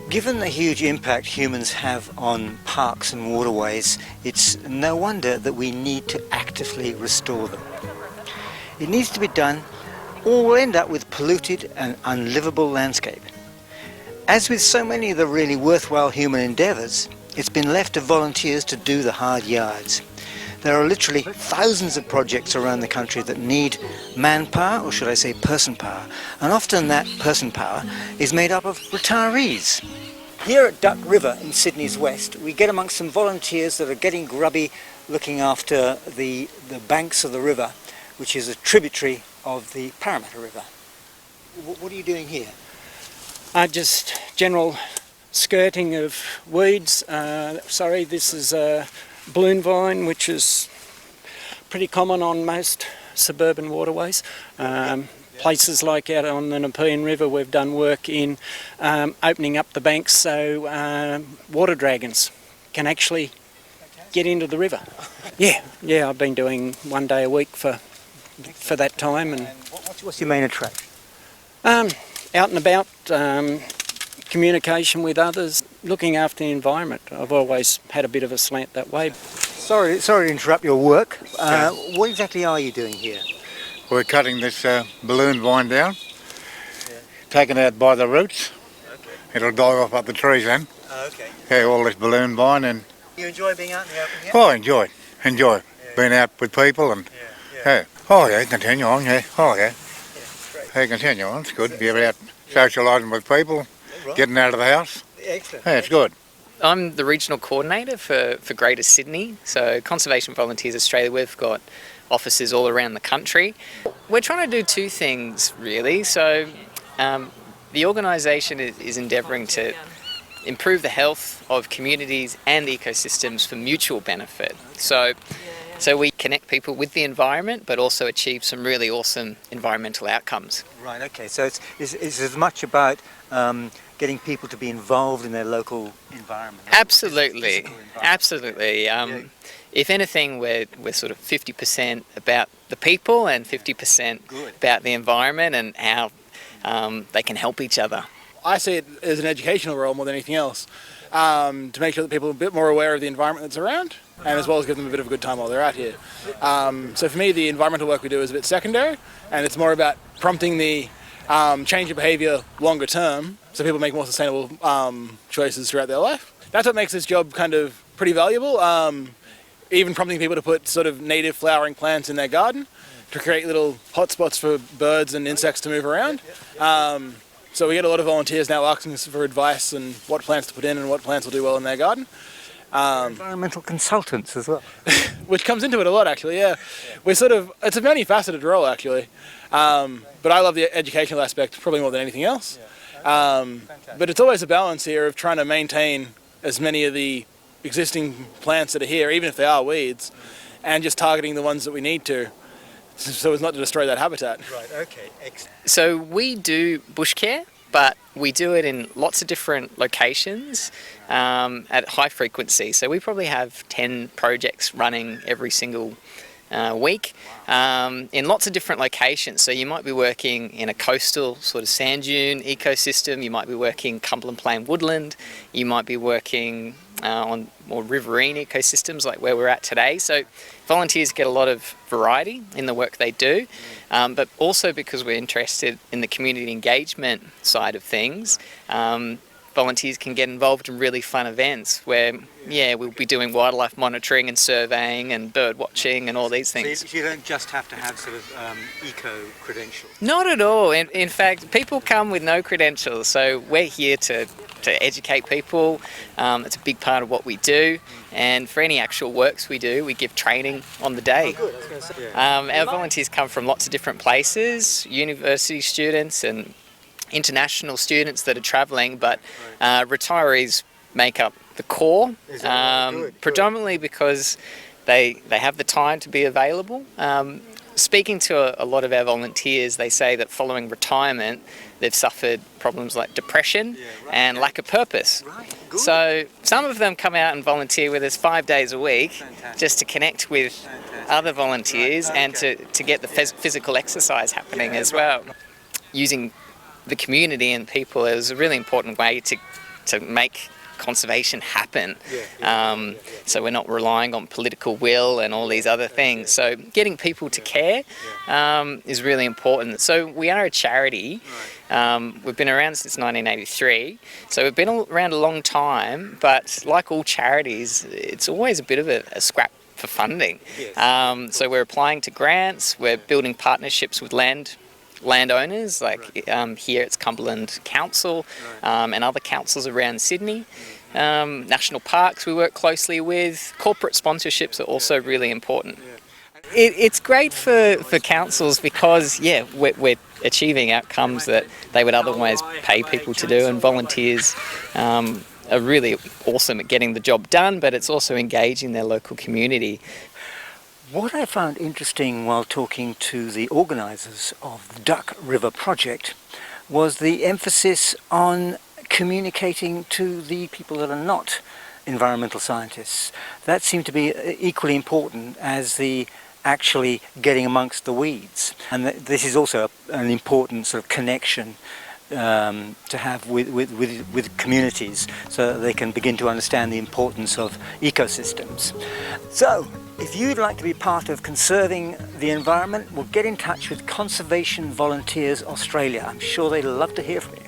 Given the huge impact humans have on parks and waterways, it's no wonder that we need to actively restore them. It needs to be done, or we'll end up with polluted and unlivable landscape. As with so many of the really worthwhile human endeavours, it's been left to volunteers to do the hard yards. There are literally thousands of projects around the country that need manpower, or should I say person power, and often that person power is made up of retirees. Here at Duck River in Sydney's west, we get amongst some volunteers that are getting grubby looking after the banks of the river, which is a tributary of the Parramatta River. What are you doing here? Just general skirting of weeds. This is a balloon vine, which is pretty common on most suburban waterways. Places like out on the Nepean River, we've done work in opening up the banks so water dragons can actually get into the river. Yeah, I've been doing 1 day a week for that time. And what's your main attraction? Out and about, communication with others, looking after the environment. I've always had a bit of a slant that way. Sorry to interrupt your work. What exactly are you doing here? We're cutting this balloon vine down, taken out by the roots. Okay. It'll die off up the trees then. Okay. Yeah, all this balloon vine. And You enjoy being out in the open here? oh, enjoy being out with people and Oh yeah, continue on. Yeah, oh yeah. Hey, continue on. It's good. You're out socialising with people, getting out of the house. Excellent. Yeah, it's good. I'm the regional coordinator for Greater Sydney. So Conservation Volunteers Australia, we've got offices all around the country. We're trying to do two things really. So the organisation is endeavouring to improve the health of communities and ecosystems for mutual benefit. So we connect people with the environment, but also achieve some really awesome environmental outcomes. Right, okay. So it's as much about getting people to be involved in their local environment. Absolutely, absolutely. If anything, we're sort of 50% about the people and 50% about the environment and how they can help each other. I see it as an educational role more than anything else, to make sure that people are a bit more aware of the environment that's around, and as well as give them a bit of a good time while they're out here. So for me, the environmental work we do is a bit secondary, and it's more about prompting the change of behaviour longer term, so people make more sustainable choices throughout their life. That's what makes this job kind of pretty valuable. Even prompting people to put sort of native flowering plants in their garden to create little hotspots for birds and insects to move around. So we get a lot of volunteers now asking us for advice and what plants to put in and what plants will do well in their garden. Environmental consultants as well. Which comes into it a lot actually, yeah. It's a many-faceted role actually. But I love the educational aspect probably more than anything else. But it's always a balance here of trying to maintain as many of the existing plants that are here, even if they are weeds, and just targeting the ones that we need to, so as not to destroy that habitat. Right, okay, excellent. So we do bush care, but we do it in lots of different locations at high frequency. So we probably have 10 projects running every single week in lots of different locations. So you might be working in a coastal sort of sand dune ecosystem, you might be working Cumberland Plain woodland, you might be working on more riverine ecosystems like where we're at today. So volunteers get a lot of variety in the work they do, but also because we're interested in the community engagement side of things, volunteers can get involved in really fun events where, we'll be doing wildlife monitoring and surveying and bird watching and all these things. So you don't just have to have sort of eco-credentials? Not at all. In fact, people come with no credentials, so we're here to educate people. It's a big part of what we do, and for any actual works we do, we give training on the day. Oh, good. I was going to say. Our volunteers come from lots of different places, university students and international students that are travelling, but retirees make up the core, predominantly because they have the time to be available. speaking to a lot of our volunteers, they say that following retirement, they've suffered problems like depression and lack of purpose. So some of them come out and volunteer with us 5 days a week just to connect with other volunteers and to get the physical exercise happening as well. Using the community and people is a really important way to make conservation happen. So we're not relying on political will and all these other things. So getting people to care is really important. So we are a charity. We've been around since 1983. So we've been around a long time, but like all charities, it's always a bit of a scrap for funding. So we're applying to grants, we're building partnerships with landowners, like here it's Cumberland Council and other councils around Sydney. National parks we work closely with. Corporate sponsorships are also really important. It's great for councils because, we're achieving outcomes that they would otherwise pay people to do, and volunteers are really awesome at getting the job done, but it's also engaging their local community. What I found interesting while talking to the organisers of the Duck River project was the emphasis on communicating to the people that are not environmental scientists. That seemed to be equally important as the actually getting amongst the weeds. And this is also an important sort of connection to have with communities, so that they can begin to understand the importance of ecosystems. So, if you'd like to be part of conserving the environment, well, get in touch with Conservation Volunteers Australia. I'm sure they'd love to hear from you.